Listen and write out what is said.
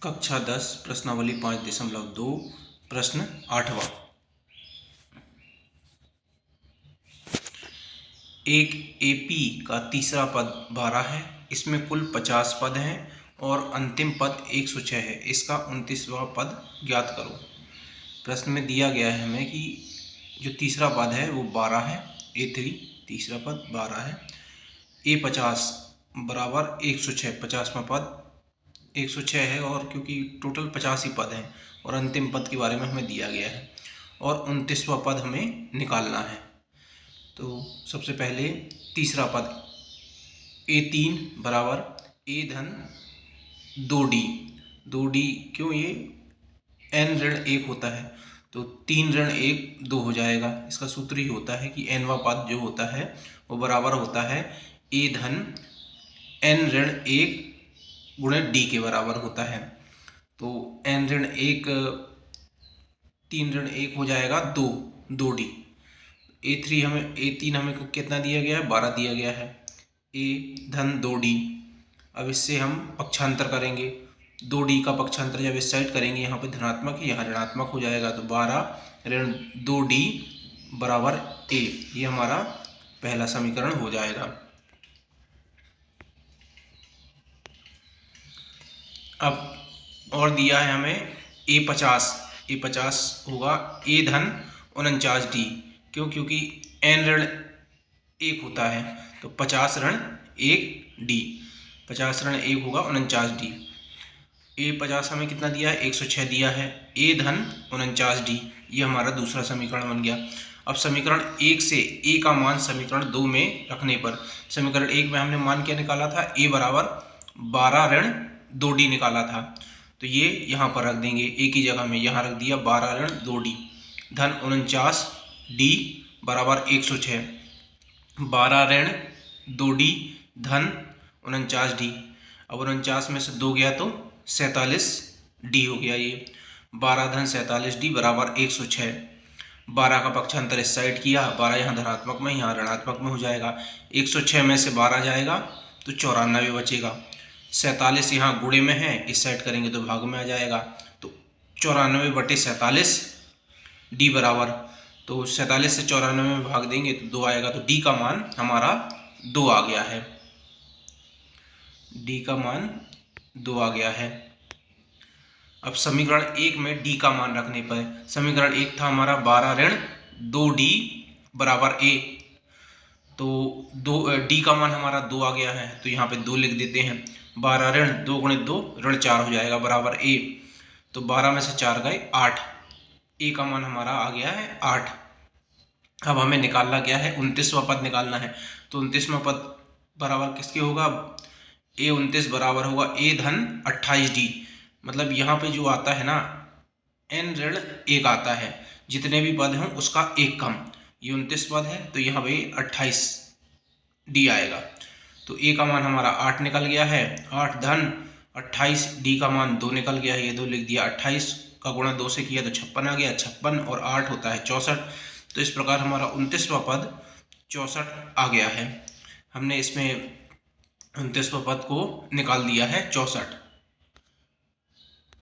कक्षा 10 प्रश्नावली 5.2 प्रश्न 8वां। एक एपी का तीसरा पद 12 है। इसमें कुल 50 पद हैं और अंतिम पद 106 है। इसका 29वां पद ज्ञात करो। प्रश्न में दिया गया है हमें कि जो तीसरा पद है वो 12 है। A3 तीसरा पद 12 है। A50 बराबर 106, 50वां पद 106 है और क्योंकि टोटल 50 ही पद हैं और अंतिम पद के बारे में हमें दिया गया है और 29वां पद हमें निकालना है। तो सबसे पहले तीसरा पद A3 बराबर A धन 2D, 2D क्यों, ये n ऋण 1 होता है तो 3 ऋण 1 2 हो जाएगा। इसका सूत्र ही होता है कि nवां पद जो होता है वो बराबर होता है A धन n ऋण 1 गुणे D के बराबर होता है। तो n ऋण 1 3 ऋण 1 हो जाएगा 2D। A3 हमें कितना दिया गया है, 12 दिया गया है। A धन 2D। अब इससे हम पक्षांतर करेंगे। 2D का पक्षांतर जब इस साइड करेंगे, यहाँ पे धनात्मक है यहाँ ऋणात्मक हो जाएगा तो 12 ऋण 2D बराबर A। ये हमारा पहला समीकरण हो जाएगा। अब और दिया है हमें A50 होगा A धन 49D। क्यों, क्योंकि n ऋण 1 होता है तो 50 ऋण 1D, 50 ऋण 1 होगा 49D। A50 हमें कितना दिया है, 106 दिया है। A धन 49D, ये हमारा दूसरा समीकरण बन गया। अब समीकरण 1 से A का मान समीकरण 2 में रखने पर, समीकरण 1 में हमने मान क्या निकाला था, A बराबर 12 ऋण 2D निकाला था तो ये यहाँ पर रख देंगे A की जगह में, यहाँ रख दिया 12 ऋण 2D धन 49D बराबर 106। 12 ऋण 2D धन 49D। अब 49 में से 2 गया तो 47D हो गया। ये 12 धन 47D बराबर 106। 12 का पक्षांतर इस साइड किया, 12 यहाँ धनात्मक में यहाँ ऋणात्मक में हो जाएगा। 106 में से 12 जाएगा तो 94 बचेगा। 47 यहाँ गुणे में है, इस साइड करेंगे तो भाग में आ जाएगा तो 94/47D बराबर, तो 47 से 94 में भाग देंगे तो 2 आएगा तो D का मान हमारा 2 आ गया है। D का मान 2 आ गया है। अब समीकरण 1 में D का मान रखने पर, समीकरण 1 था हमारा 12 ऋण 2D बराबर A, तो D का मान हमारा 2 आ गया है तो यहाँ पे 2 लिख देते हैं। 12 ऋण 2 गुणे 2 ऋण 4 हो जाएगा बराबर A, तो 12 में से 4 गए 8। A का मान हमारा आ गया है 8। अब हमें निकालना क्या है, 29वां पद निकालना है। तो 29वां पद बराबर किसके होगा, A29 बराबर होगा A धन 28D। मतलब यहाँ पे जो आता है ना n ऋण 1 आता है, जितने भी पद हैं उसका 1 कम। ये 29 पद है तो यहाँ पे 28D आएगा। तो A का मान हमारा 8 निकल गया है। 8 धन 28, D का मान 2 निकल गया है, ये 2 लिख दिया। 28 का गुणा 2 से किया तो 56 आ गया। 56 और 8 होता है 64। तो इस प्रकार हमारा 29वां पद 64 आ गया है। हमने इसमें 29वां पद को निकाल दिया है 64।